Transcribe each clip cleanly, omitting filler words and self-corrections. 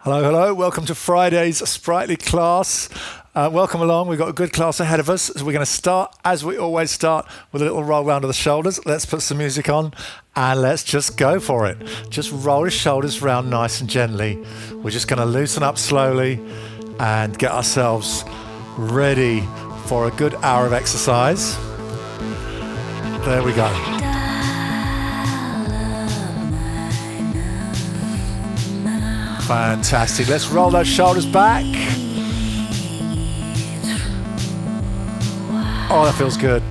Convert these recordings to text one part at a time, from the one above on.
Hello, hello. Welcome to Friday's Sprightly class. Welcome along. We've got a good class ahead of us. So we're going to start, as we always start, with a little roll round of the shoulders. Let's put some music on and let's just go for it. Just roll the shoulders round nice and gently. We're just going to loosen up slowly and get ourselves ready for a good hour of exercise. There we go. Fantastic. Let's roll those shoulders back. Oh, that feels good.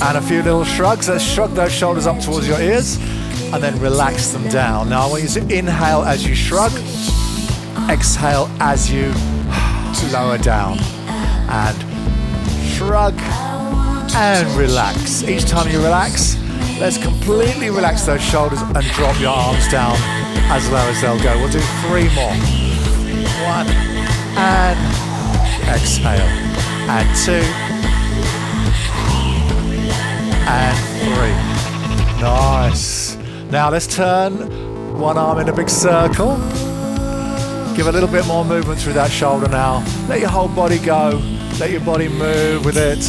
And a few little shrugs. Let's shrug those shoulders up towards your ears and then relax them down. Now I want you to inhale as you shrug, exhale as you lower down, and shrug and relax. Each time you relax, let's completely relax those shoulders and drop your arms down as low as they'll go. We'll do 3 more. 1, and exhale, and 2, and 3. Nice. Now let's turn one arm in a big circle. Give a little bit more movement through that shoulder now. Let your whole body go. Let your body move with it.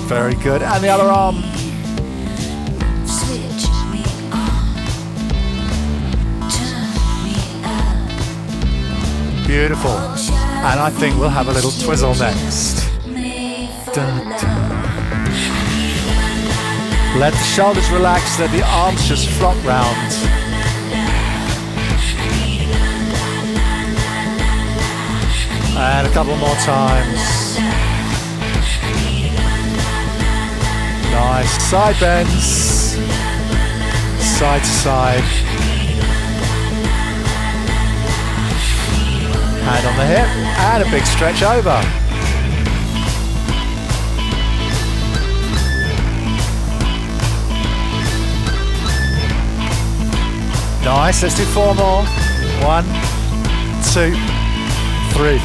Very good. And the other arm. Beautiful. And I think we'll have a little twizzle next. Dun, dun. Let the shoulders relax. Let the arms just flop round. And a couple more times. Nice. Side bends. Side to side. Hand on the hip. And a big stretch over. Nice. Let's do 4 more. 1, 2, 3,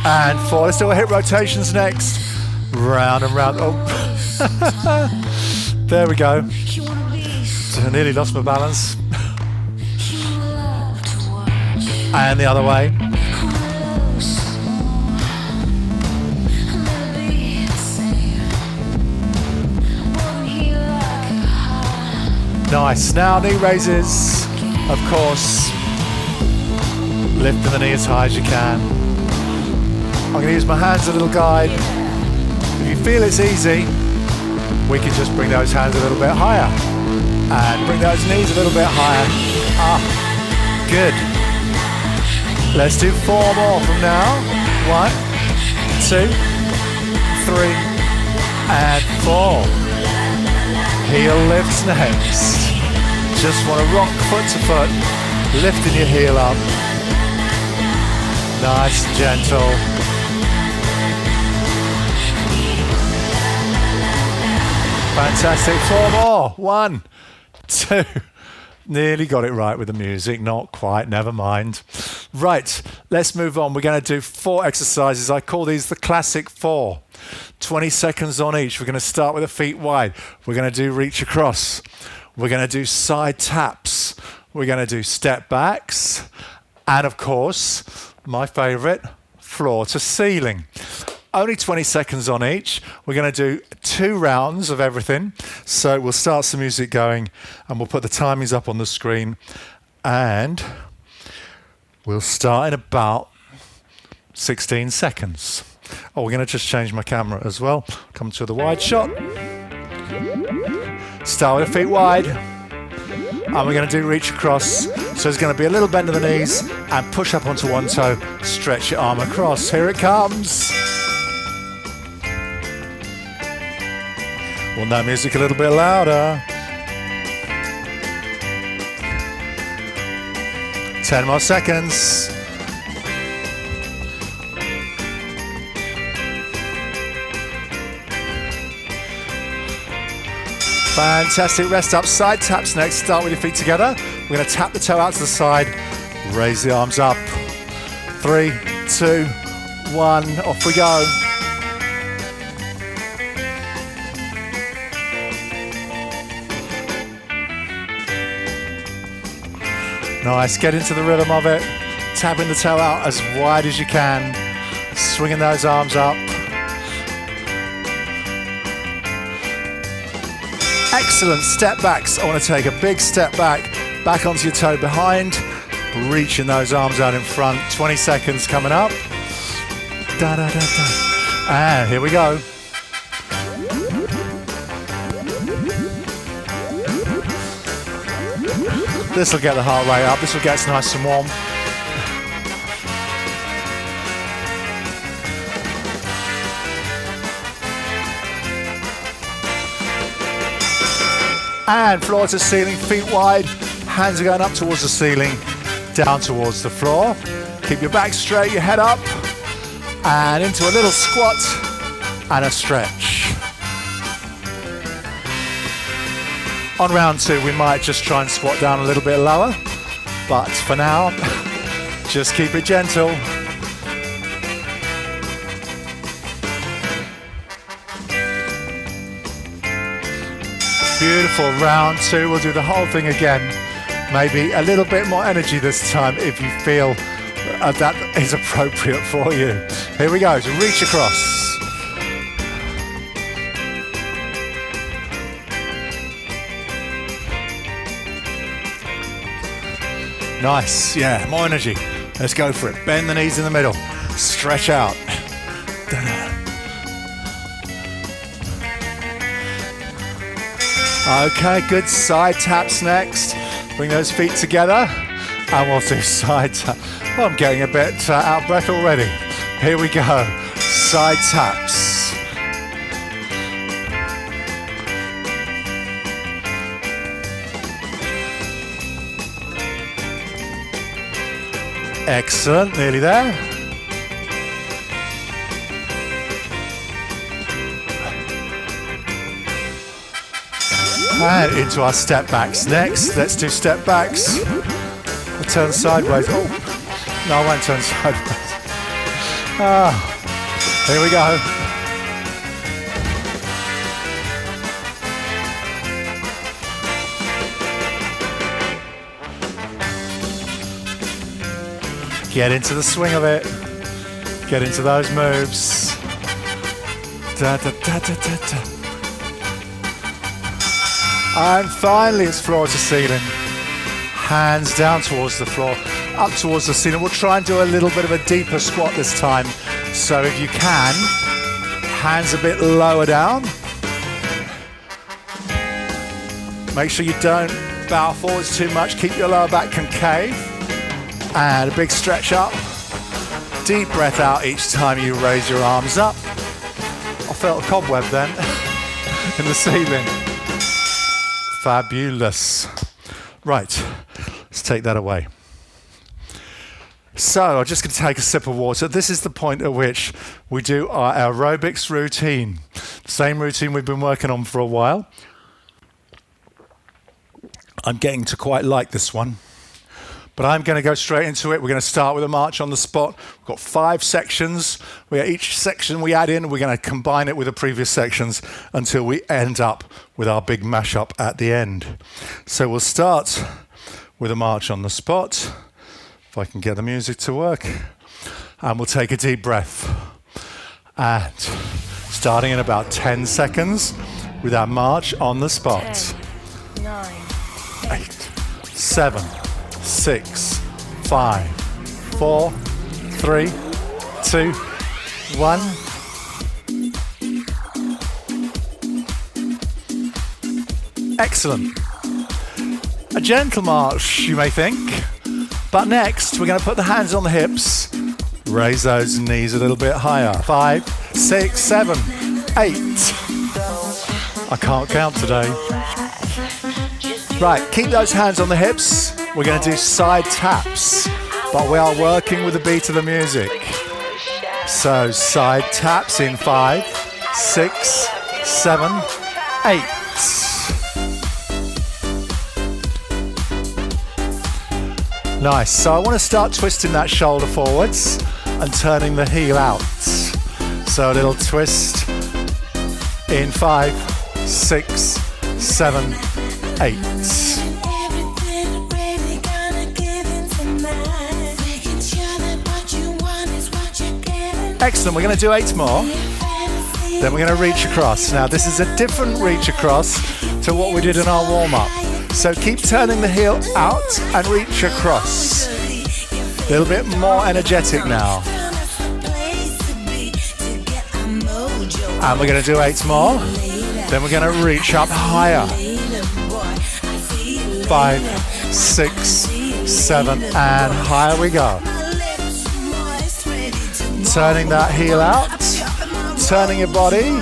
and 4. Let's do our hip rotations next. Round and round. Oh. There we go. I nearly lost my balance. And the other way. Nice. Now knee raises. Of course, lifting the knee as high as you can. I'm going to use my hands as a little guide. If you feel it's easy, we can just bring those hands a little bit higher and bring those knees a little bit higher. Good. Let's do 4 more from now. 1, 2, 3, and 4. Heel lifts next. Just want to rock foot to foot, lifting your heel up. Nice and gentle. Fantastic. 4 more. 1, 2. Nearly got it right with the music. Not quite. Never mind. Right. Let's move on. We're going to do 4 exercises. I call these the classic 4. 20 seconds on each. We're going to start with the feet wide. We're going to do reach across. We're going to do side taps. We're going to do step backs. And of course, my favorite, floor to ceiling. Only 20 seconds on each. We're going to do 2 rounds of everything. So we'll start some music going and we'll put the timings up on the screen. And we'll start in about 16 seconds. Oh, we're going to just change my camera as well. Come to the wide shot. Start with the feet wide. And we're going to do reach across. So there's going to be a little bend of the knees and push up onto one toe. Stretch your arm across. Here it comes. Want that music a little bit louder. 10 more seconds. Fantastic. Rest up. Side taps next. Start with your feet together. We're going to tap the toe out to the side. Raise the arms up. 3, 2, 1. Off we go. Nice, get into the rhythm of it. Tapping the toe out as wide as you can. Swinging those arms up. Excellent, step backs. I want to take a big step back onto your toe behind. Reaching those arms out in front. 20 seconds coming up. Da, da, da, da. And here we go. This will get the heart rate up. This will get us nice and warm. And floor to ceiling, feet wide. Hands are going up towards the ceiling, down towards the floor. Keep your back straight, your head up. And into a little squat and a stretch. On round 2, we might just try and squat down a little bit lower, but for now, just keep it gentle. Beautiful, round 2, we'll do the whole thing again. Maybe a little bit more energy this time if you feel that is appropriate for you. Here we go, so reach across. Nice, yeah, more energy. Let's go for it. Bend the knees in the middle. Stretch out. Okay, good. Side taps next. Bring those feet together. And we'll do side tap. Oh, I'm getting a bit out of breath already. Here we go. Side taps. Excellent, nearly there. And into our step backs next. Let's do step backs. We'll turn sideways. Oh, no, I won't turn sideways. Here we go. Get into the swing of it. Get into those moves. Da, da, da, da, da, da. And finally it's floor to ceiling. Hands down towards the floor, up towards the ceiling. We'll try and do a little bit of a deeper squat this time. So if you can, hands a bit lower down. Make sure you don't bow forwards too much. Keep your lower back concave. And a big stretch up. Deep breath out each time you raise your arms up. I felt a cobweb then in the ceiling. Fabulous. Right, let's take that away. So I'm just going to take a sip of water. This is the point at which we do our aerobics routine. Same routine we've been working on for a while. I'm getting to quite like this one. But I'm going to go straight into it. We're going to start with a march on the spot. We've got 5 sections. Each section we add in, we're going to combine it with the previous sections until we end up with our big mashup at the end. So we'll start with a march on the spot. If I can get the music to work. And we'll take a deep breath. And starting in about 10 seconds with our march on the spot. 10, 9, 8, 7, 6, 5, 4, 3, 2, 1. Excellent. A gentle march, you may think. But next, we're going to put the hands on the hips. Raise those knees a little bit higher. 5, 6, 7, 8. I can't count today. Right, keep those hands on the hips. We're going to do side taps, but we are working with the beat of the music. So side taps in 5, 6, 7, 8. Nice. So I want to start twisting that shoulder forwards and turning the heel out. So a little twist in 5, 6, 7, 8. Excellent, we're going to do 8 more. Then we're going to reach across. Now this is a different reach across to what we did in our warm-up. So keep turning the heel out and reach across. A little bit more energetic now. And we're going to do 8 more. Then we're going to reach up higher. 5, 6, 7, and higher we go. Turning that heel out. Turning your body.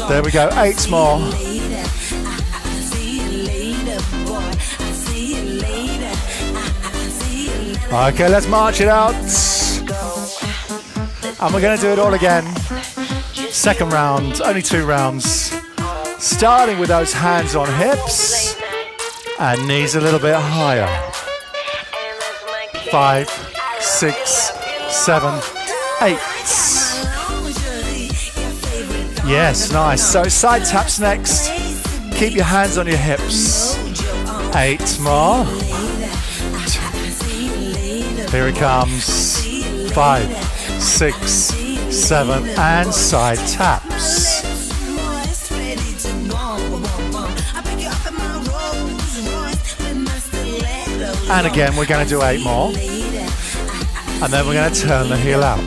There we go, 8 more. Okay, let's march it out. And we're going to do it all again. Second round, only 2 rounds. Starting with those hands on hips and knees a little bit higher. 5, 6, 7, 8. Yes, nice. So side taps next. Keep your hands on your hips. 8 more. Here it comes. 5, 6, 7, and side taps. And again, we're going to do 8 more. And then we're going to turn the heel out.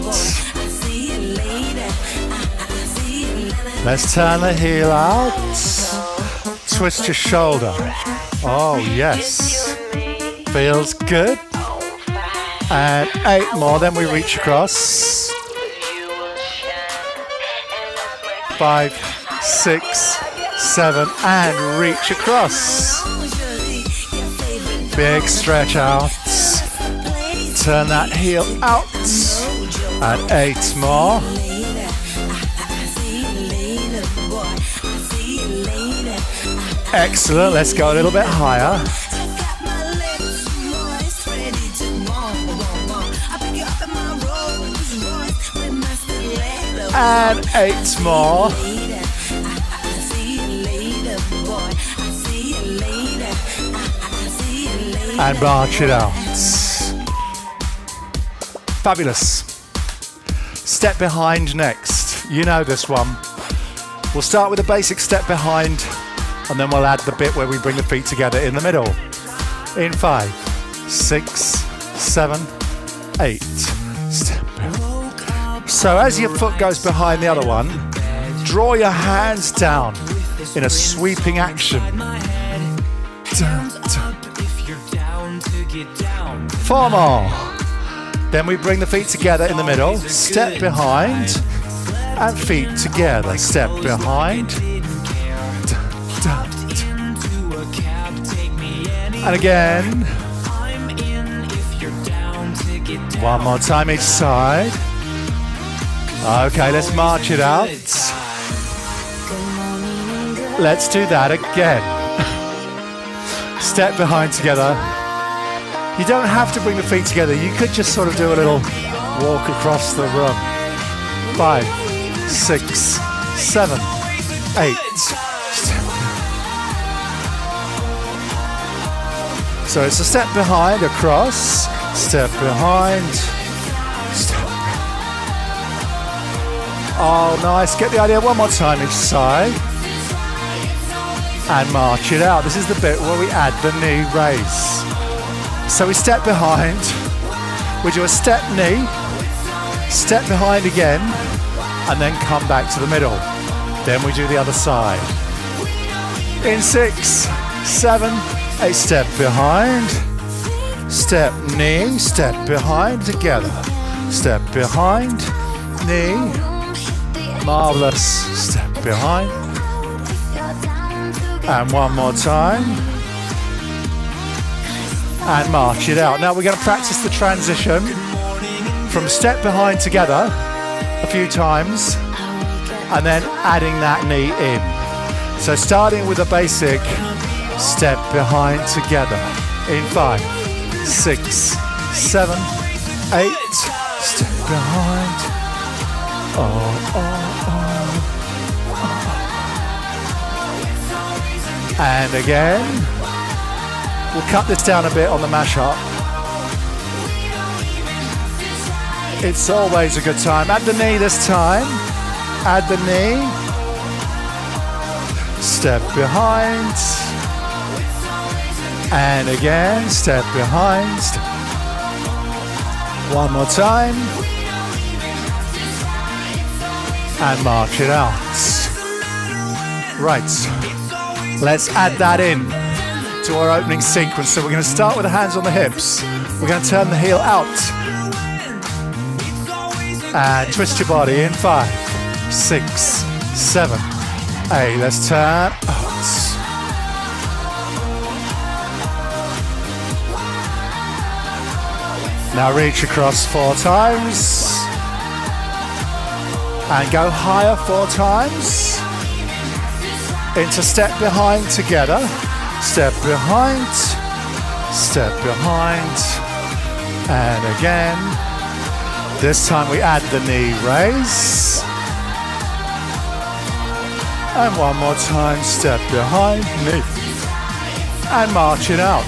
Let's turn the heel out. Twist your shoulder. Oh, yes. Feels good. And 8 more, then we reach across. 5, 6, 7, and reach across. Big stretch out. Turn that heel out. And 8 more. Excellent, let's go a little bit higher. And 8 more. And march it out. Fabulous. Step behind next. You know this one. We'll start with a basic step behind, and then we'll add the bit where we bring the feet together in the middle. In 5, 6, 7, 8. Step. So as your foot goes behind the other one, draw your hands down in a sweeping action. 4 more. Then we bring the feet together in the middle, step behind, and feet together, step behind. And again. 1 more time each side. Okay, let's march it out. Let's do that again. Step behind together. You don't have to bring the feet together. You could just sort of do a little walk across the room. 5, 6, 7, 8. So it's a step behind, across, step behind, step. Oh, nice. Get the idea. 1 more time each side. And march it out. This is the bit where we add the knee raise. So we step behind. We do a step knee, step behind again, and then come back to the middle. Then we do the other side. In 6, 7, 8. Step behind, step knee, step behind together. Step behind, knee. Marvelous. Step behind. And 1 more time. And march it out. Now we're going to practice the transition from step behind together a few times and then adding that knee in. So starting with a basic step behind together in 5, 6, 7, 8. Step behind. And again. We'll cut this down a bit on the mashup. It's always a good time. Add the knee this time. Add the knee. Step behind. And again, step behind. One more time. And march it out. Right. Let's add that in to our opening sequence. So we're going to start with the hands on the hips. We're going to turn the heel out. And twist your body in 5, 6, 7, 8. Let's turn out. Now reach across 4 times. And go higher 4 times. Into step behind together. Step behind. Step behind. And again. This time we add the knee raise. And one more time, step behind, knee. And march it out.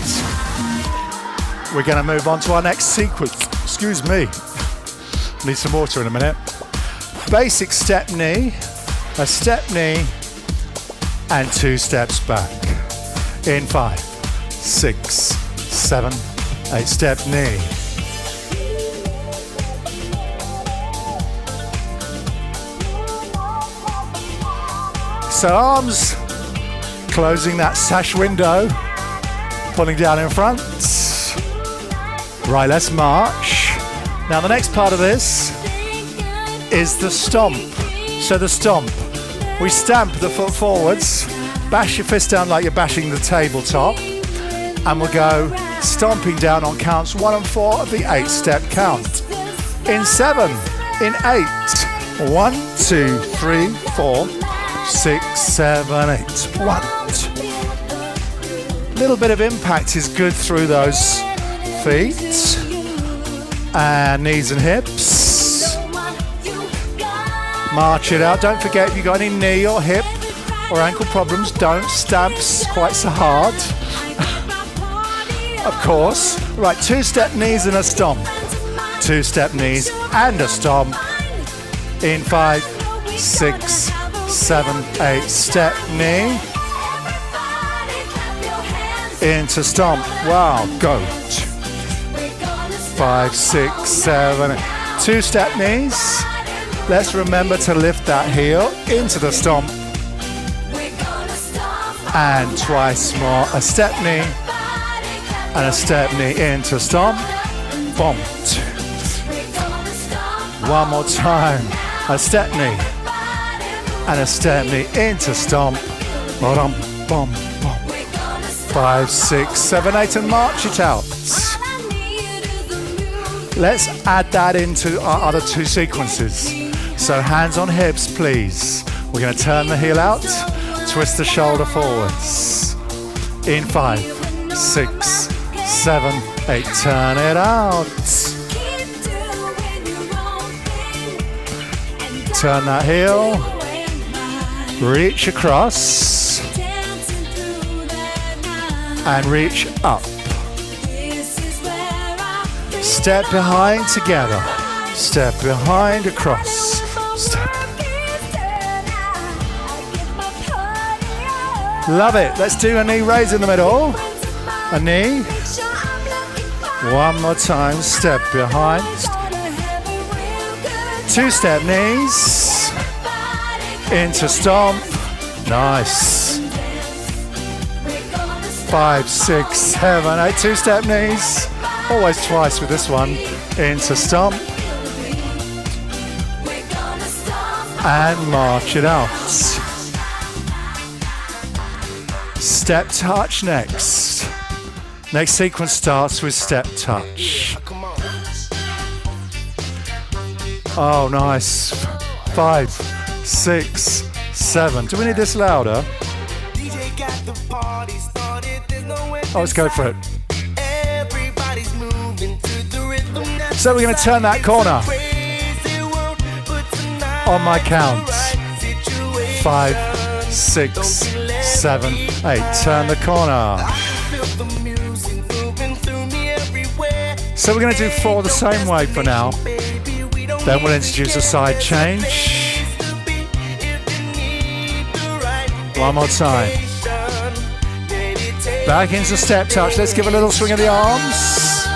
We're going to move on to our next sequence. Excuse me. Need some water in a minute. Basic step knee, a step knee, and 2 steps back. In 5, 6, 7, 8, step knee. So arms closing that sash window, pulling down in front. Right, let's march. Now the next part of this is the stomp. So the stomp, we stamp the foot forwards, bash your fist down like you're bashing the tabletop, and we'll go stomping down on counts 1 and 4 of the 8-step count. In 7, in 8, 1, 2, 3, 4, 6, 7, 8. 1, 2. Little bit of impact is good through those feet and knees and hips. March it out. Don't forget, if you've got any knee or hip or ankle problems, don't stamp quite so hard. Of course. Right, 2-step knees and a stomp. 2-step knees and a stomp. In 5, 6, 7, 8. Step knee. Into stomp. Wow, go. 5, 6, 7, 8. 2-step knees. Let's remember to lift that heel into the stomp. And twice more. A step knee and a step knee into stomp. Boom. One more time. A step knee and a step knee into stomp. Boom, boom, boom. 5, 6, 7, 8, and march it out. Let's add that into our other 2 sequences. So hands on hips, please. We're going to turn the heel out, twist the shoulder forwards. In 5, 6, 7, 8. Turn it out. Turn that heel. Reach across. And reach up. Step behind together. Step behind across. Step. Love it. Let's do a knee raise in the middle. A knee. One more time. Step behind. 2-step knees. Into stomp. Nice. 5, 6, 7, 8. 2-step knees. Always twice with this one. Into stomp. And march it out. Step touch next. Next sequence starts with step touch. Oh, nice. 5, 6, 7. Do we need this louder? Oh, let's go for it. So we're going to turn that corner. On my count. 5, 6, 7, 8. Turn the corner. So we're going to do 4 the same way for now. Then we'll introduce a side change. One more time. Back into step touch. Let's give a little swing of the arms.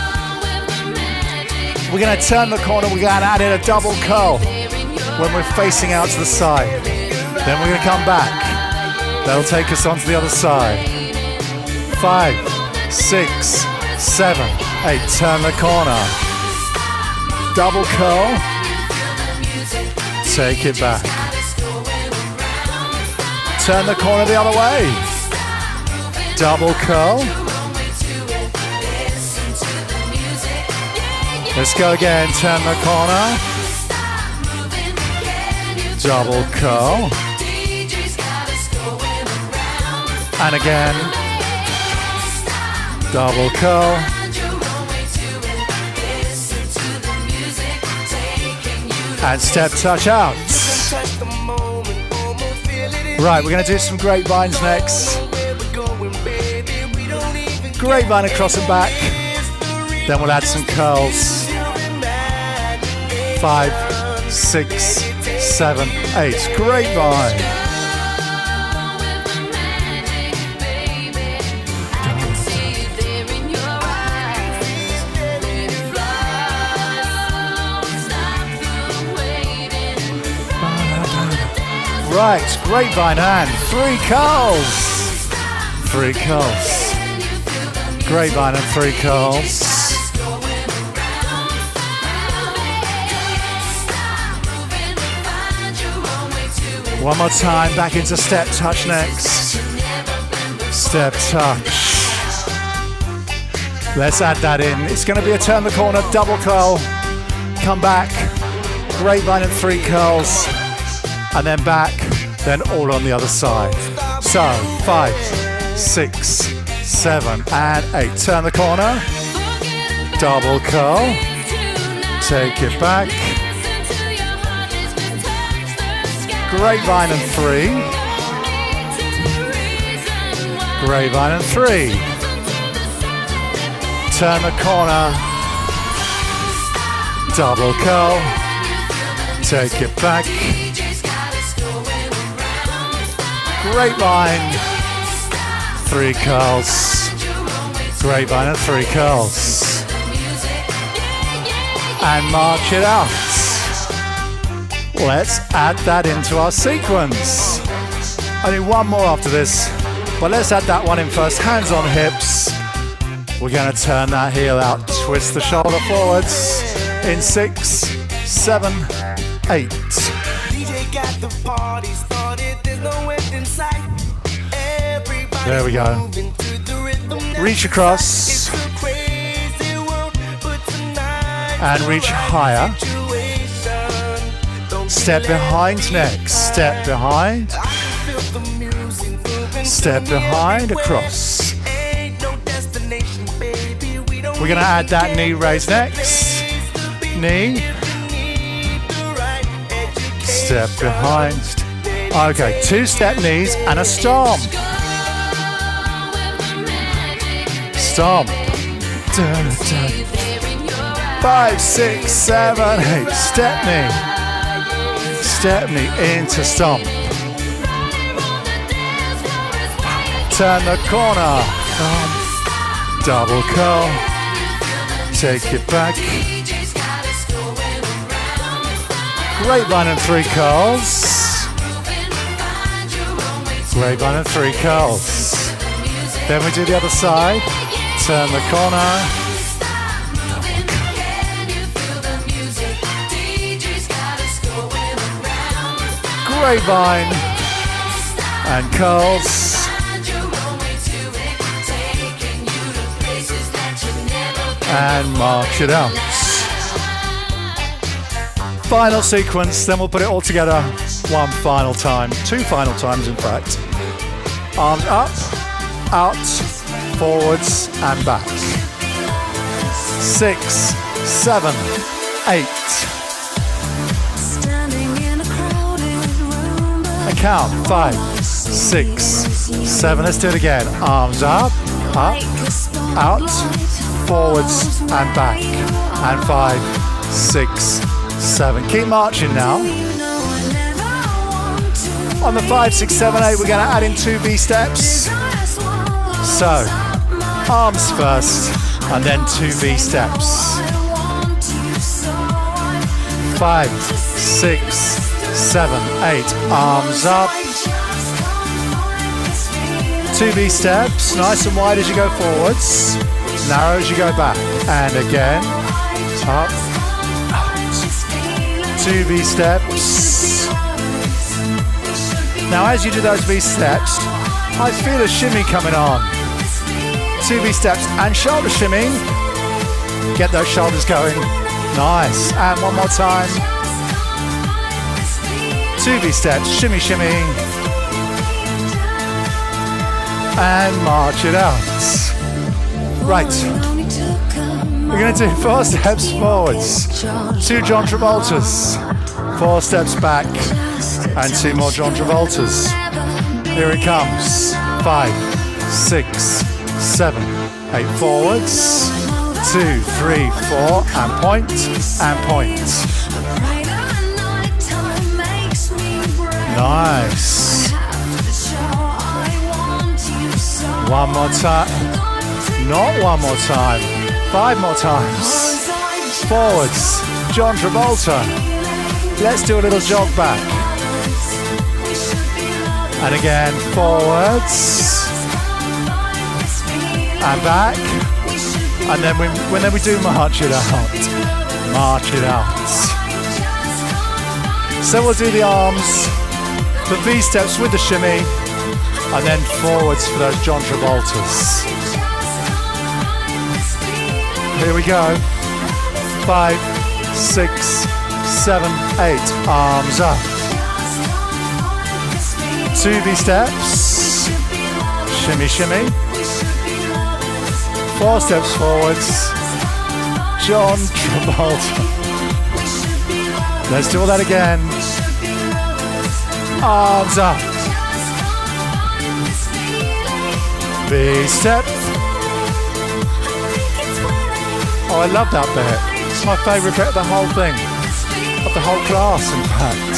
We're going to turn the corner. We're going to add in a double curl when we're facing out to the side. Then we're going to come back. That'll take us onto the other side. 5, 6, 7, 8. Turn the corner. Double curl. Take it back. Turn the corner the other way. Double curl. Let's go again. Turn the corner. Double curl. And again. Double curl. And step touch out. Right, we're going to do some grapevines next. Grapevine across and back. Then we'll add some curls. 5, 6, 7, 8. Grapevine. Right, grapevine and 3 curls. 3 curls. Grapevine and 3 curls. One more time, back into step touch next. Step touch. Let's add that in. It's going to be a turn the corner, double curl, come back, grapevine and 3 curls, and then back, then all on the other side. So 5, 6, 7, and 8. Turn the corner, double curl, take it back, grapevine and 3, grapevine and 3. Turn the corner, double curl, take it back, grapevine, 3 curls, grapevine and 3 curls, and march it out. Let's add that into our sequence. Only one more after this, but let's add that one in first. Hands on hips. We're going to turn that heel out, twist the shoulder forwards in 6, 7, 8. There we go. Reach across and reach higher. Step behind next. Step behind. Step behind, across. We're going to add that knee raise next. Knee. Step behind. Okay, 2 step knees and a stomp. Stomp. 5, 6, 7, 8. Step knee. Step knee into stomp. Turn the corner. Double curl. Take it back. Grapevine and 3 curls. Grapevine and 3 curls. Then we do the other side. Turn the corner. Grapevine and curls. And march it out. Final sequence, then we'll put it all together one final time. 2 final times, in fact. Arms up, out, forwards, and back. 6, 7, 8. And count. 5, 6, 7. Let's do it again. Arms up, out, forwards and back. And 5, 6, 7. Keep marching now. On the 5, 6, 7, 8, we're going to add in 2 V steps. So, arms first, and then 2 V steps. 5, 6, 7, 8, arms up. 2 V steps, nice and wide as you go forwards, narrow as you go back, and again, up, out. 2 V steps. Now as you do those V steps, I feel a shimmy coming on. 2 V steps and shoulder shimmy. Get those shoulders going. Nice. And one more time. 2 V steps, shimmy, shimmy. And march it out. Right. We're going to do 4 steps forwards. 2 John Travoltas. 4 steps back. And 2 more John Travoltas. Here it comes. 5, 6, 7, 8 forwards. 2, 3, 4, and point, and point. Nice. One more time. Not one more time. 5 more times. Forwards. John Travolta. Let's do a little jog back. And again, forwards. And back. And then when we do march it out. March it out. So we'll do the arms, the V steps with the shimmy, and then forwards for those John Travoltas. Here we go. 5, 6, 7, 8. Arms up. 2 V steps. Shimmy, shimmy. 4 steps forwards. John Travolta. Let's do all that again. Arms up. V step. Oh, I love that bit. It's my favourite bit of the whole thing. Of the whole class, in fact.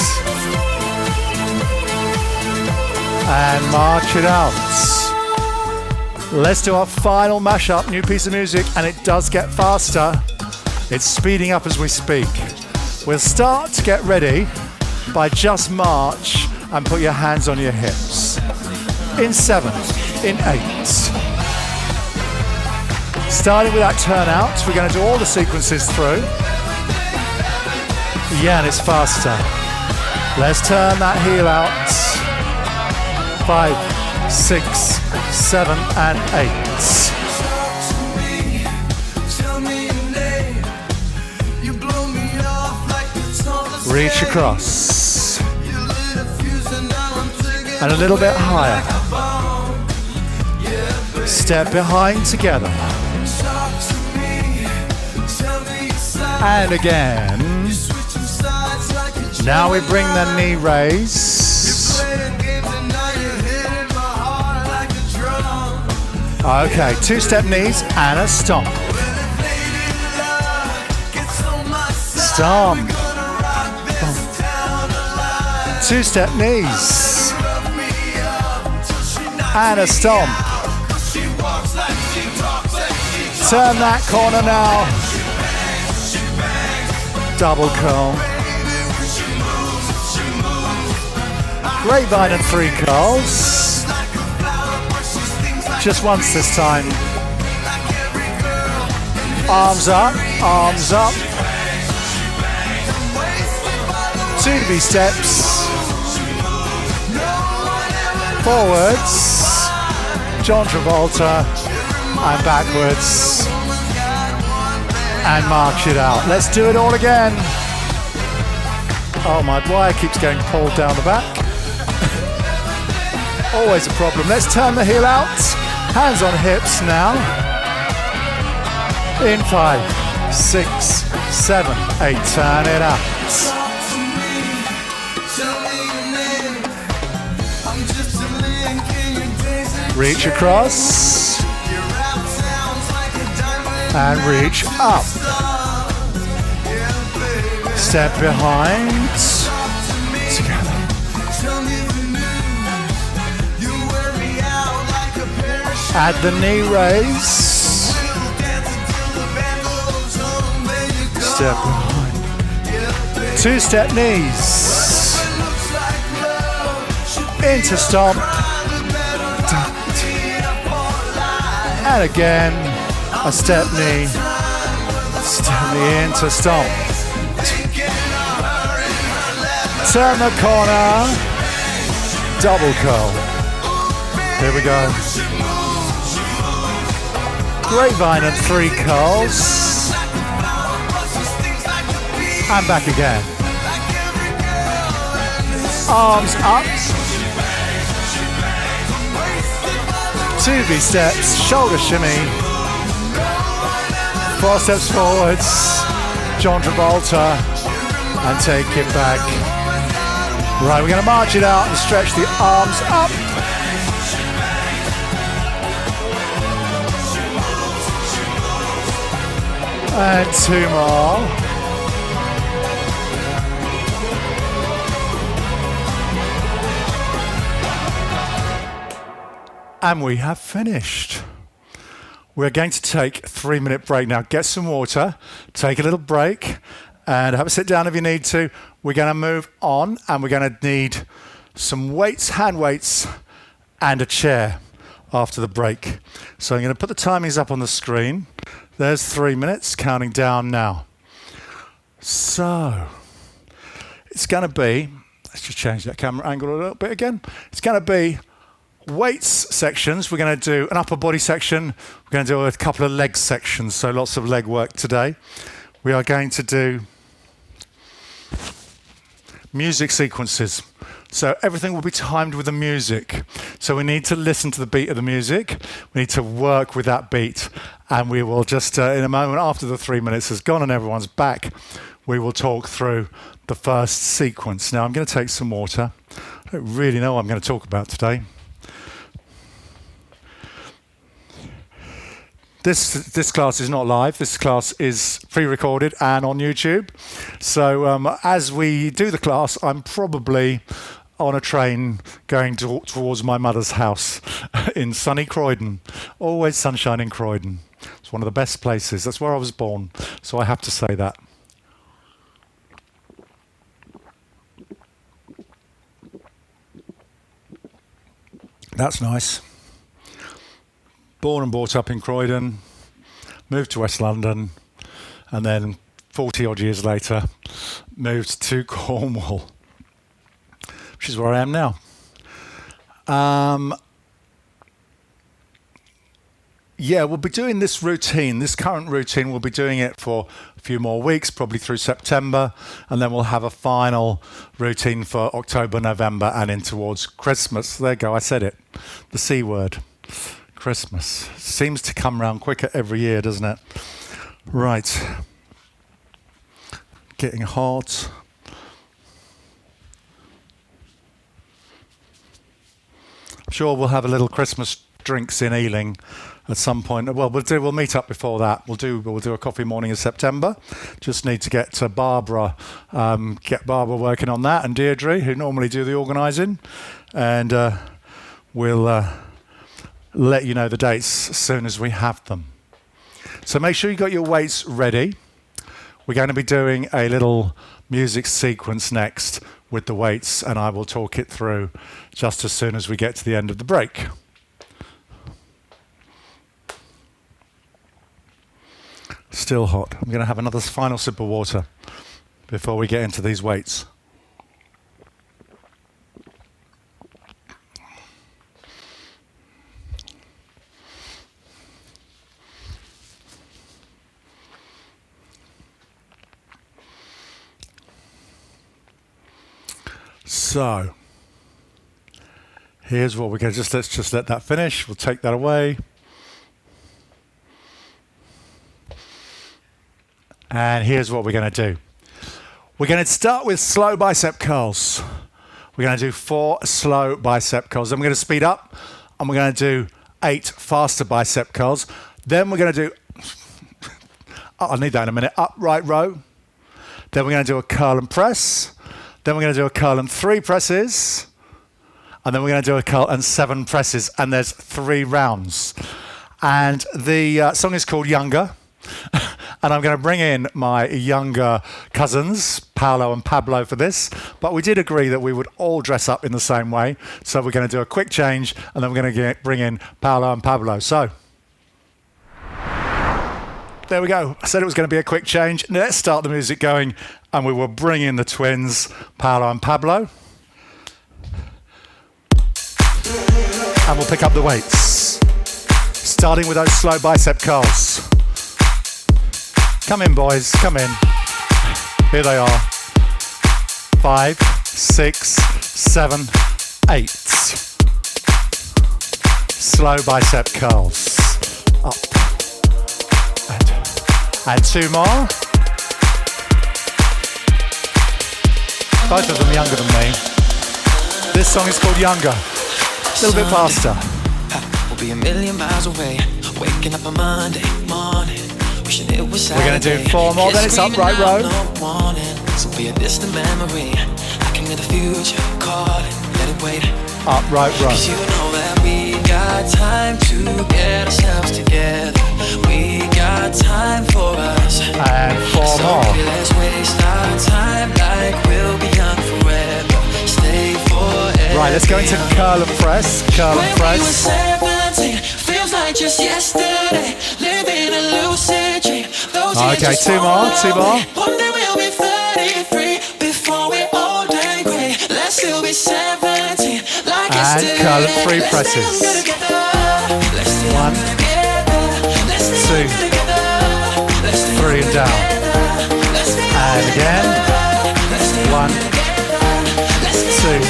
And march it out. Let's do our final mashup, new piece of music, and it does get faster. It's speeding up as we speak. We'll start to get ready by just march and put your hands on your hips. In 7, in 8. Starting with that turnout, we're going to do all the sequences through. Yeah, and it's faster. Let's turn that heel out. 5, 6, 7, and 8. Reach across. And a little bit higher. Step behind together. And again. Now we bring the knee raise. Okay, 2-step knees and a stomp. Stomp. 2-step knees. And a stomp. Turn that corner now. Double curl. Grapevine and 3 curls. Just once this time. Arms up, arms up. 2 V steps. Forwards. John Travolta. And backwards. And march it out. Let's do it all again. Oh, my wire keeps getting pulled down the back. Always a problem. Let's turn the heel out. Hands on hips now. In 5, 6, 7, 8. Turn it out. Reach across. And reach up. step behind. Together. Add the knee raise. Step behind. Two-step knees. Into stomp. And again, a step knee. Step knee into stomp. Turn the corner. Double curl. Here we go. Grapevine and 3 curls. And back again. Arms up. 2 V-steps, shoulder shimmy. 4 steps forwards. John Travolta. And take it back. Right, we're going to march it out and stretch the arms up. And 2 more. And we have finished. We're going to take a 3-minute break now. Get some water, take a little break, and have a sit down if you need to. We're going to move on, and we're going to need some weights, hand weights, and a chair after the break. So I'm going to put the timings up on the screen. There's 3 minutes, counting down now. So it's going to be, let's just change that camera angle a little bit again. It's going to be weights sections. We're going to do an upper body section. We're going to do a couple of leg sections, so lots of leg work today. We are going to do music sequences. So everything will be timed with the music. So we need to listen to the beat of the music. We need to work with that beat. And we will just, in a moment after the 3 minutes has gone and everyone's back, we will talk through the first sequence. Now I'm going to take some water. I don't really know what I'm going to talk about today. This class is not live. This class is pre-recorded and on YouTube. So as we do the class, I'm probably on a train going towards my mother's house in sunny Croydon. Always sunshine in Croydon. It's one of the best places. That's where I was born. So I have to say that. That's nice. Born and brought up in Croydon, moved to West London, and then 40 odd years later, moved to Cornwall, which is where I am now. Yeah, we'll be doing this routine, this current routine, we'll be doing it for a few more weeks, probably through September, and then we'll have a final routine for October, November, and in towards Christmas. There you go, I said it, the C word. Christmas. Seems to come round quicker every year, doesn't it? Right. Getting hot. I'm sure we'll have a little Christmas drinks in Ealing at some point. Well, we'll meet up before that. We'll do a coffee morning in September. Just need to get Barbara working on that, and Deirdre, who normally do the organising, and we'll let you know the dates as soon as we have them. So make sure you got your weights ready. We're going to be doing a little music sequence next with the weights, and I will talk it through just as soon as we get to the end of the break. Still hot. I'm going to have another final sip of water before we get into these weights. So, here's what we're going to let's just let that finish. We'll take that away. And here's what we're going to do. We're going to start with slow bicep curls. We're going to do 4 slow bicep curls. Then we're going to speed up, and we're going to do 8 faster bicep curls. Then we're going to do, I'll need that in a minute, upright row. Then we're going to do a curl and press. Then we're going to do a curl and 3 presses. And then we're going to do a curl and 7 presses. And there's 3 rounds. And the song is called Younger. And I'm going to bring in my younger cousins, Paolo and Pablo, for this. But we did agree that we would all dress up in the same way. So we're going to do a quick change. And then we're going to bring in Paolo and Pablo. So there we go. I said it was going to be a quick change. Let's start the music going, and we will bring in the twins, Paolo and Pablo. And we'll pick up the weights, starting with those slow bicep curls. Come in, boys, come in. Here they are. 5, 6, 7, 8. Slow bicep curls. Up. And 2 more. Both of them younger than me. This song is called Younger. A little bit faster. We'll be a million miles away. Waking up on Monday morning. Wishing it was Saturday. We're going to do 4 more, then it's upright row. So be a distant memory. I can hear the future calling. Let it wait. Upright row. 'Cause you know that we got time to get ourselves together. We got time for us. And 4 so more. Let's waste our time like we'll be young forever. Stay forever. Right, let's go into curl and press. Curl and press. When we were 17, feels like just yesterday. Living a lucid dream. Those years Okay, just 2 more, 2 more. One day we'll be 33 before we're old and grey. Let's still be 17 like And yesterday. curl and 3 presses. 1, 2, 3 and down. And again. 1, 2,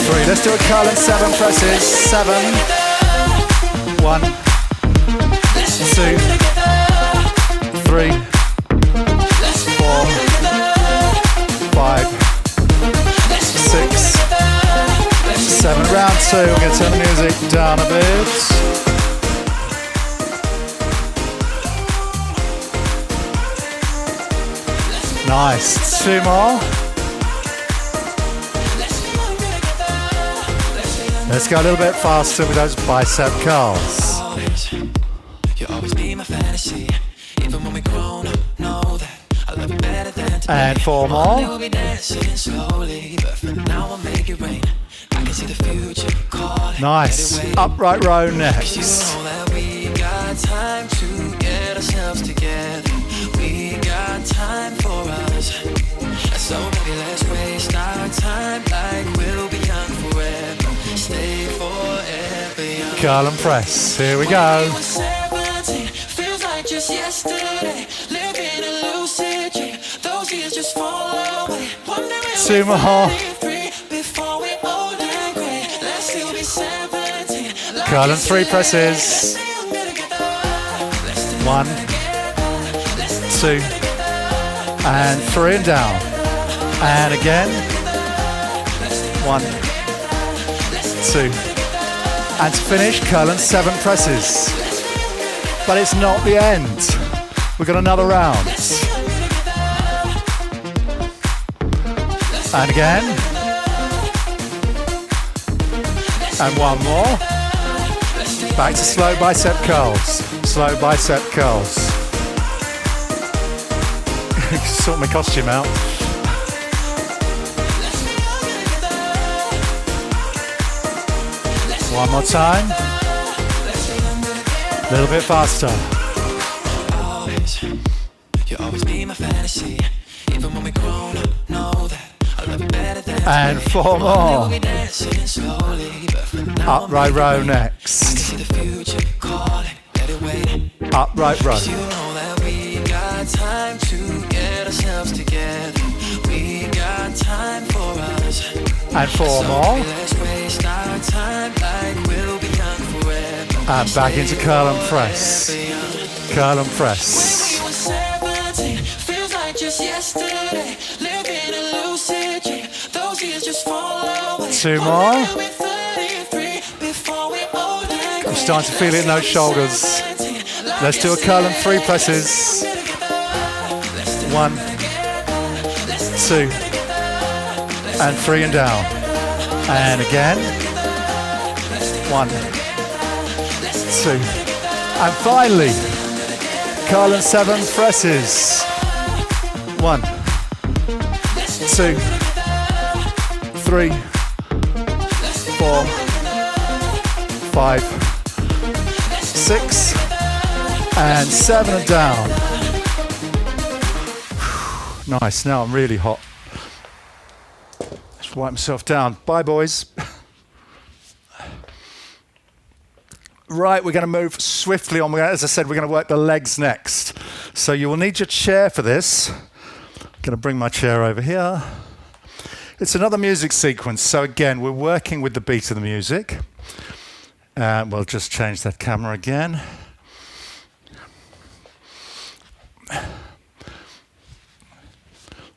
3. Let's do a curl and 7 presses. 7. 1, 2, 3, 4, 5, 6, 7. Round 2. We're going to turn the music down a bit. Nice. 2 more. Let's go a little bit faster with those bicep curls. You'll always be my fantasy. Even when we grown up, know that I love you better than today. And 4 more. We'll be dancing slowly, but for now I'll make it rain. I can see the future calling. Nice. Upright row next. You know that we got time to get ourselves together. We got time for us. So baby, let's waste our time like we'll be young forever. Stay forever young. Curl and press. Here we go. 17, feels like just yesterday. Living a lucid dream. Those years just fall away. One day we'll 2 more. be 33 before we're old and grey. Let's still be 17. Like Curl and 3 presses. 1, 2, and 3 and down. And again. 1, 2. And to finish, curl and 7 presses. But it's not the end. We've got another round. And again. And 1 more. Back to slow bicep curls. Slow bicep curls. Sort my costume out. One more time. A little bit faster. You'll always be my fantasy. Even when we grown up, know that I love you better than And 4 more. we'll be dancing slowly, but for now Upright row next. see the future calling. Let it wait. Upright row. You know that we got time to get ourselves together. We got time for us. And 4 more. Let's waste our time like we'll be young forever. And back into curl and press. Curl and press. 17, feels like just yesterday. Living a lucid dream. Those years just fall away. 2 more. We're 33 before we're old and I'm starting to feel it in those shoulders. Let's do a curl and 3 presses. 1, 2, and 3 and down. And again. 1, 2. And finally, Carl and 7 presses. 1, 2, 3, 4, 5, 6, and 7 and down. Nice, now I'm really hot. Just wipe myself down. Bye, boys. Right, we're going to move swiftly on. As I said, we're going to work the legs next. So you will need your chair for this. I'm going to bring my chair over here. It's another music sequence. So again, we're working with the beat of the music. We'll just change that camera again.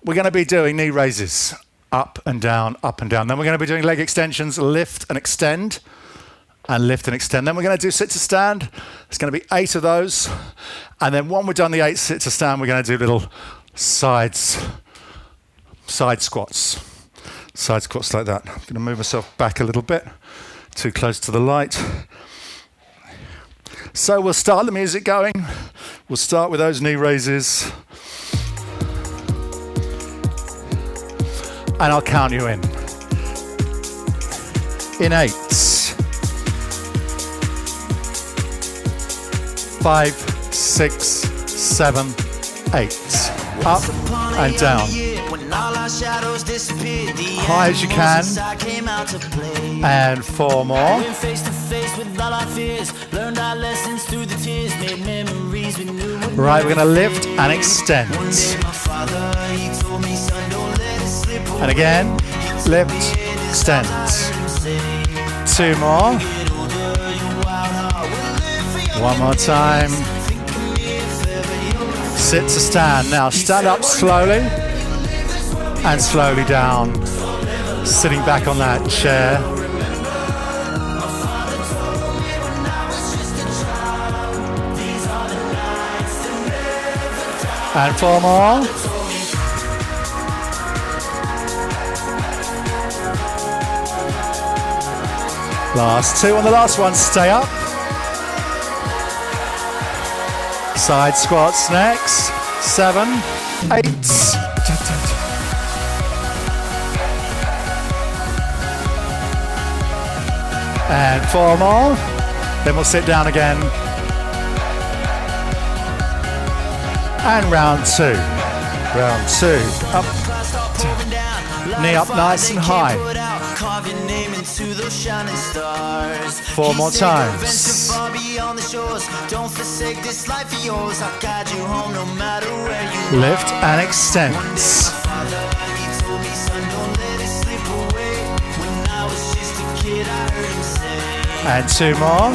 We're going to be doing knee raises, up and down, up and down. Then we're going to be doing leg extensions, lift and extend, and lift and extend. Then we're going to do sit to stand. It's going to be 8 of those. And then when we're done the 8 sit to stand, we're going to do little side squats. Side squats like that. I'm going to move myself back a little bit, too close to the light. So we'll start the music going. We'll start with those knee raises. And I'll count you in. In 8. 5, 6, 7, 8. Up and down. High as you can. And 4 more. Right, we're going to lift and extend. And again, lift, extend. 2 more. 1 more time. Sit to stand. Now stand up slowly and slowly down. Sitting back on that chair. And 4 more. Last 2 on the last one. Stay up. Side squats next. 7, 8. And 4 more. Then we'll sit down again. And round 2. Round 2. Up. Knee up nice and high. 4 more times. Lift and extend. And 2 more.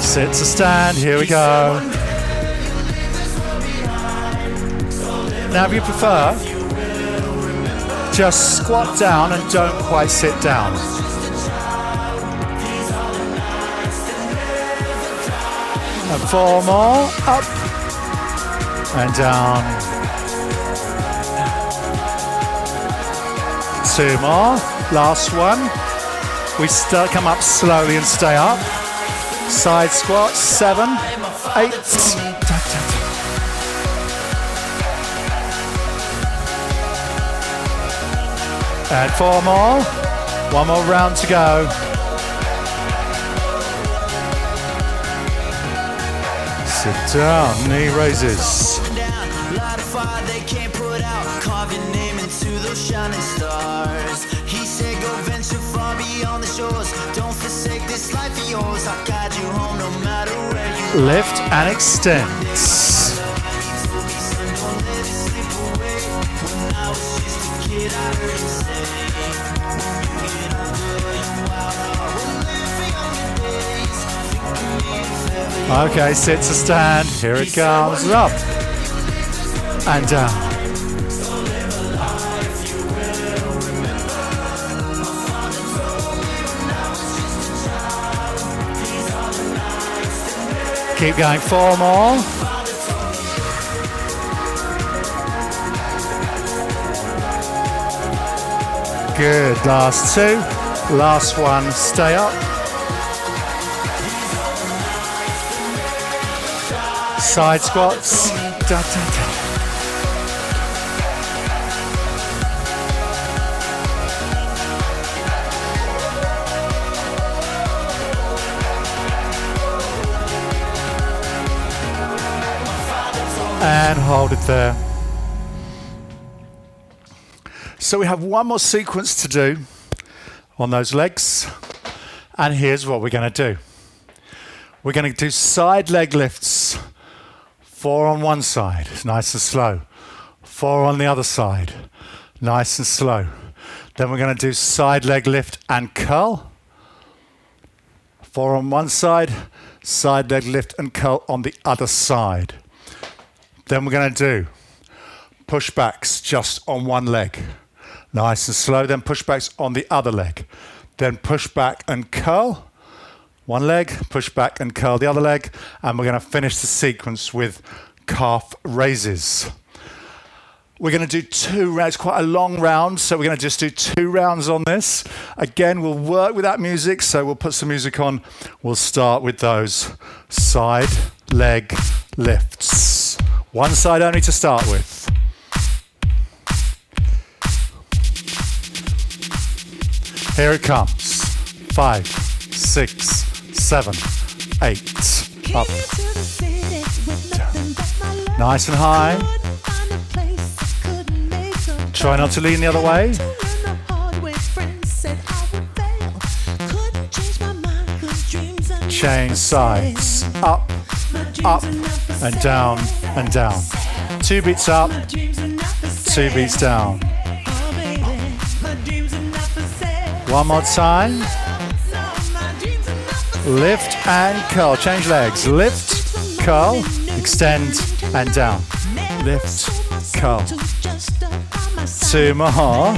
Sit to stand. Here we go. Now, if you prefer, just squat down and don't quite sit down. And 4 more. Up and down. 2 more. Last one. We still come up slowly and stay up. Side squat. 7, 8. And 4 more. 1 more round to go. Sit down, knee raises. Lift and extend. Okay, sit to stand. Here it comes. Up and down. Keep going, 4 more. Good, last 2. Last one, stay up. Side squats. Da, da, da. And hold it there. So we have one more sequence to do on those legs. And here's what we're going to do. We're going to do side leg lifts. 4 on one side, nice and slow. 4 on the other side, nice and slow. Then we're going to do side leg lift and curl. 4 on one side leg lift and curl on the other side. Then we're going to do pushbacks just on one leg. Nice and slow. Then pushbacks on the other leg. Then push back and curl. One leg, push back and curl the other leg. And we're going to finish the sequence with calf raises. We're going to do 2 rounds, quite a long round, so we're going to just do 2 rounds on this. Again, we'll work with that music, so we'll put some music on. We'll start with those side leg lifts. One side only to start with. Here it comes. 5, 6, 7, 8. Up. Nice and high. Try not to lean the other way. Change sides. Up, up, and down, and down. 2 beats up, 2 beats down. One more time. Lift and curl. Change legs. Lift, curl, extend, and down. Lift, curl. 2 more.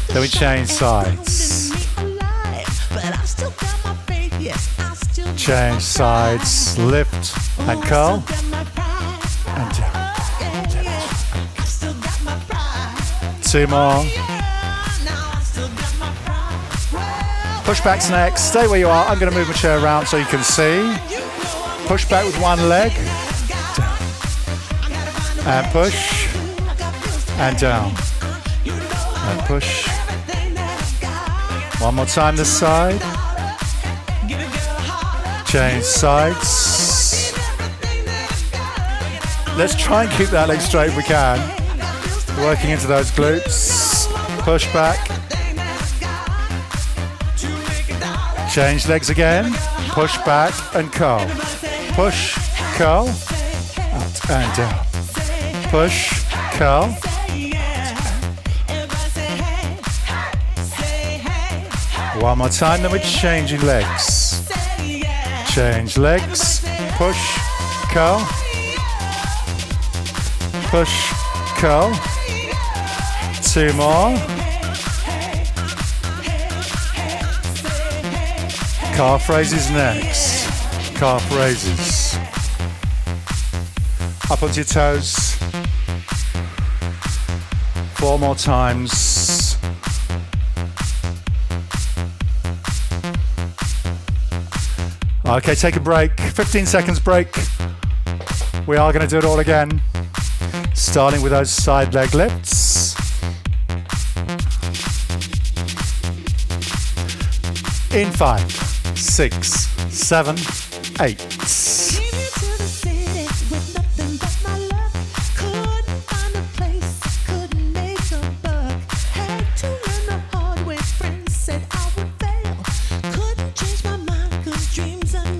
Then we change sides. Change sides. Lift and curl. And down. 2 more. Pushbacks next. Stay where you are. I'm going to move my chair around so you can see. Push back with one leg. Down. And push. And down. And push. One more time this side. Change sides. Let's try and keep that leg straight if we can. Working into those glutes. Push back. Change legs again. Push back and curl. Push, curl, up and down. Push, curl. One more time, then we're changing legs. Change legs. Push, curl. Push, curl. 2 more. Calf raises next. Calf raises. Up onto your toes. 4 more times. Okay, take a break. 15 seconds break. We are going to do it all again. Starting with those side leg lifts. In 5, 6, 7, 8.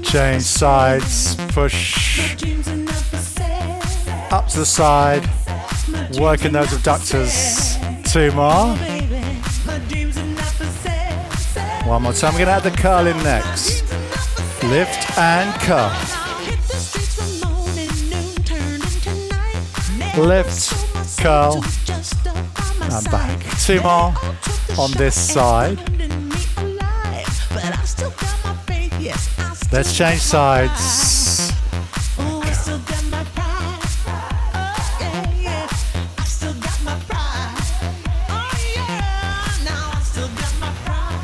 Change sides, push up to the side, working those abductors. 2 more. One more time, we're going to add the curl in next. Lift and curl. Lift, curl, and back. 2 more on this side. Let's change sides.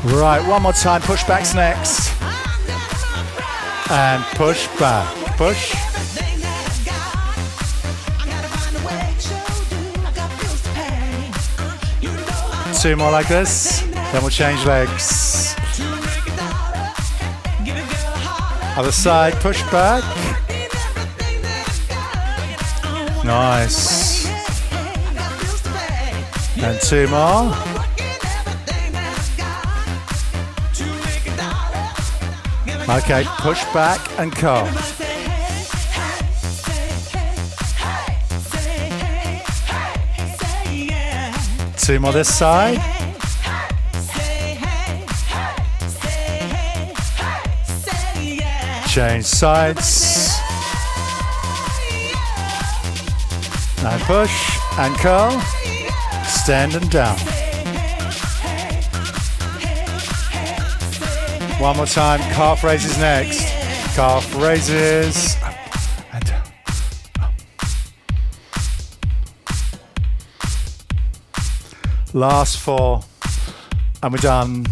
Right, one more time. Push back's next. And push back. Push. Two more like this. Then we'll change legs. Other side, push back. Nice. And two more. Okay, push back and curl. Two more this side. Change sides. And push and curl. Stand and down. One more time, calf raises next. Calf raises. Up and down. Last four. And we're done.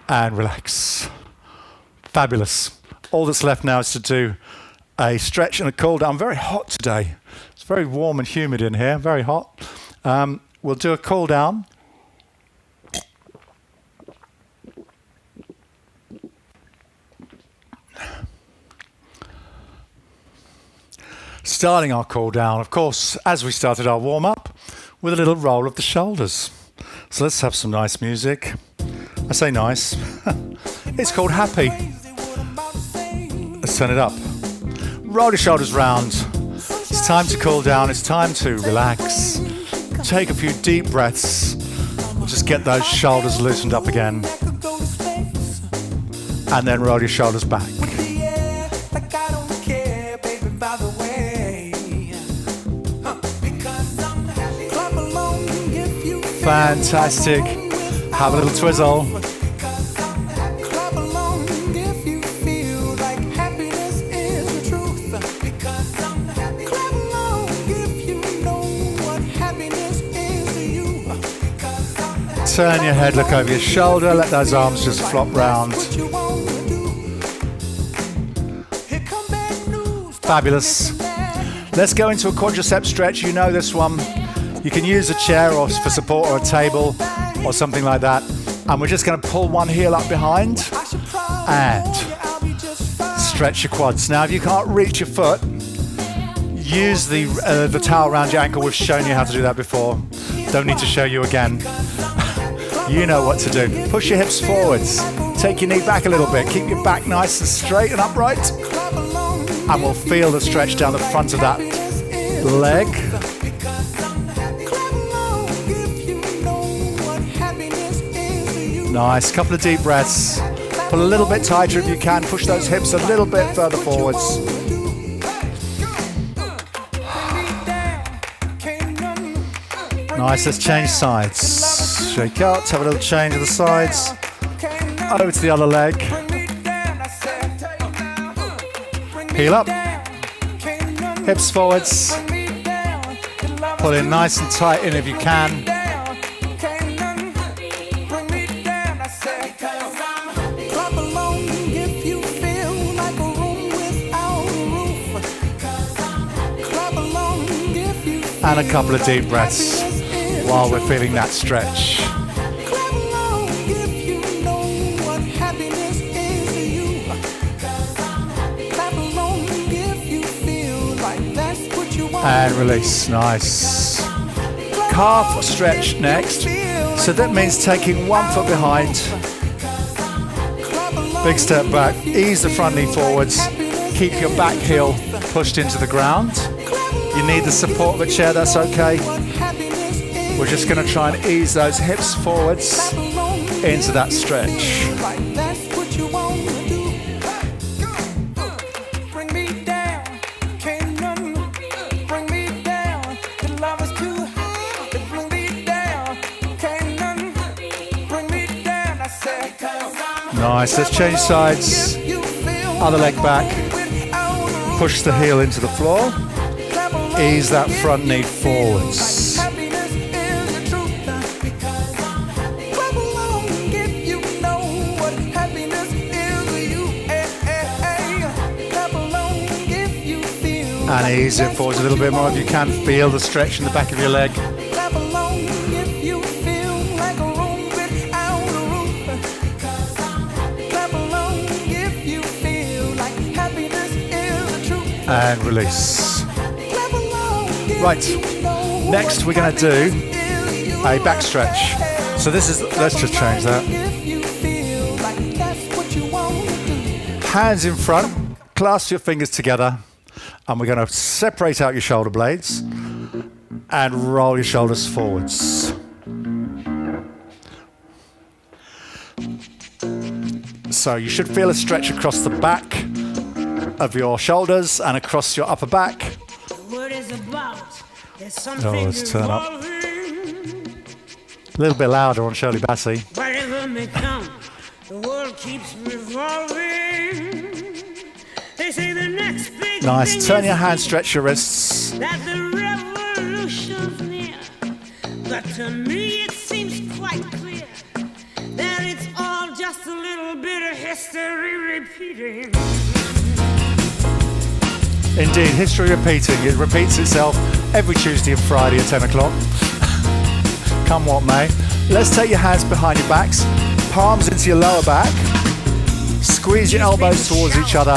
And relax. Fabulous. All that's left now is to do a stretch and a cool down. Very hot today. It's very warm and humid in here, very hot. We'll do a cool down. Starting our cool down, of course, as we started our warm up, with a little roll of the shoulders. So let's have some nice music. I say nice. It's called Happy. Let's turn it up. Roll your shoulders round. It's time to cool down. It's time to relax. Take a few deep breaths. Just get those shoulders loosened up again. And then roll your shoulders back. Fantastic. Have a little twizzle. Turn your head, look over your shoulder, let those arms just flop round. Fabulous. Let's go into a quadricep stretch. You know this one. You can use a chair or for support or a table or something like that. And we're just going to pull one heel up behind and stretch your quads. Now, if you can't reach your foot, use the towel around your ankle. We've shown you how to do that before. Don't need to show you again. You know what to do. Push your hips forwards. Take your knee back a little bit. Keep your back nice and straight and upright. And we'll feel the stretch down the front of that leg. Nice. Couple of deep breaths. Pull a little bit tighter if you can. Push those hips a little bit further forwards. Nice. Let's change sides. Shake out, have a little change of the sides. Over to the other leg. Heel up. Hips forwards. Pull in nice and tight in if you can. And a couple of deep breaths while we're feeling that stretch. And release, nice. Calf stretch next. So that means taking one foot behind. Big step back, ease the front knee forwards. Keep your back heel pushed into the ground. You need the support of a chair, that's okay. We're just going to try and ease those hips forwards into that stretch. Nice, let's change sides. Other leg back. Push the heel into the floor. ease that front knee forwards. Happiness is the truth. Clap along if you know what happiness is to you. Clap along if you feel. And ease it forwards a little bit more if you can. Feel the stretch in the back of your leg. Clap along if you feel like a room without a roof. Clap along if you feel like happiness is the truth. And release. Clap along if Right. you know Next, we're going to do a back stretch. So this is, let's just change that. if you feel like that's what you want to do. Hands in front, clasp your fingers together, and we're going to separate out your shoulder blades and roll your shoulders forwards. So you should feel a stretch across the back of your shoulders and across your upper back. What is about? There's something Oh, let's turn up. evolving. A little bit louder on Shirley Bassey. Whatever may come, the world keeps revolving. They say the next big Nice. thing Turn is your hands, stretch your wrists. that the revolution's near. But to me it seems quite clear that it's all just a little bit of history repeating. Indeed, history repeating. It repeats itself every Tuesday and Friday at 10 o'clock. Come what may. Let's take your hands behind your backs, palms into your lower back. Squeeze your elbows towards each other.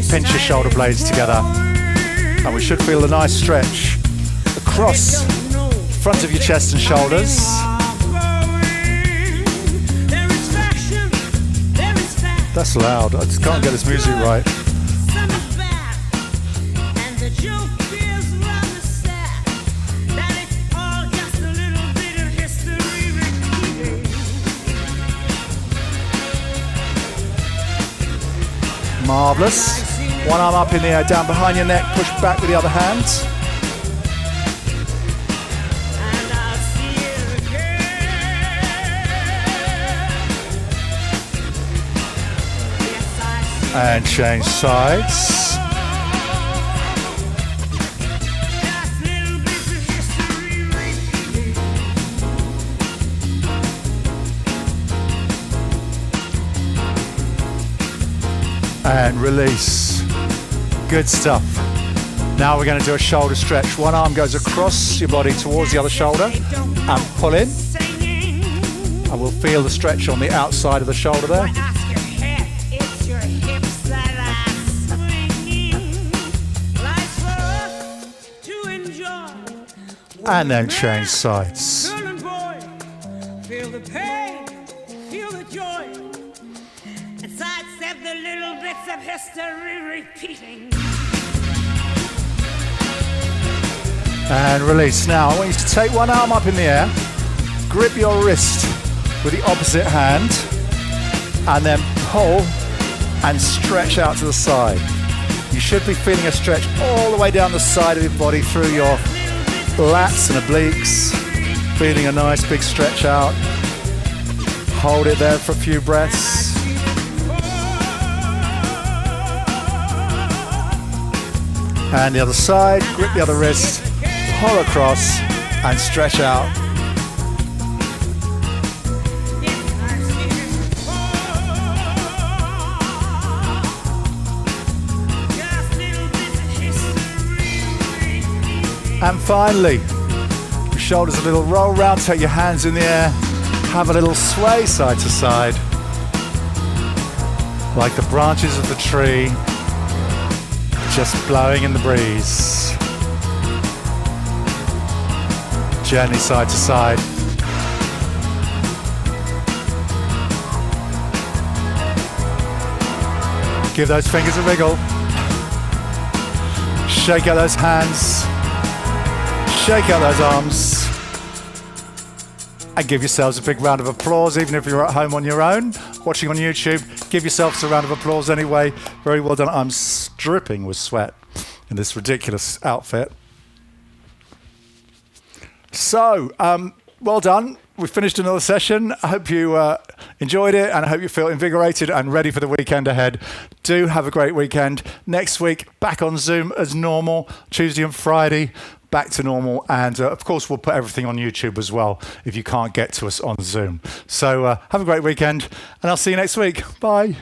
Pinch your shoulder blades together. And we should feel a nice stretch across front of your chest and shoulders. That's loud. I just can't get this music right. Marvellous. One arm up in the air, down behind your neck, push back with the other hand. And change sides. And release. Good stuff. Now we're going to do a shoulder stretch. One arm goes across your body towards the other shoulder and pull in. And we'll feel the stretch on the outside of the shoulder there. And then change sides. Feel the pain, feel the joy, and sidestep the little bits of history repeating. And release. Now I want you to take one arm up in the air, grip your wrist with the opposite hand, and then pull and stretch out to the side. You should be feeling a stretch all the way down the side of your body through your lats and obliques. Feeling a nice big stretch out. Hold it there for a few breaths. And the other side, grip the other wrist, pull across and stretch out. And finally, your shoulders a little roll round, take your hands in the air, have a little sway side to side, like the branches of the tree just blowing in the breeze. Gently side to side. Give those fingers a wriggle. Shake out those hands. Shake out those arms. And give yourselves a big round of applause, even if you're at home on your own, watching on YouTube. Give yourselves a round of applause anyway. Very well done. I'm dripping with sweat in this ridiculous outfit. So, well done. we finished another session. I hope you enjoyed it, and I hope you feel invigorated and ready for the weekend ahead. Do have a great weekend. Next week, back on Zoom as normal, Tuesday and Friday, back to normal. And of course, we'll put everything on YouTube as well if you can't get to us on Zoom. So have a great weekend, and I'll see you next week. Bye.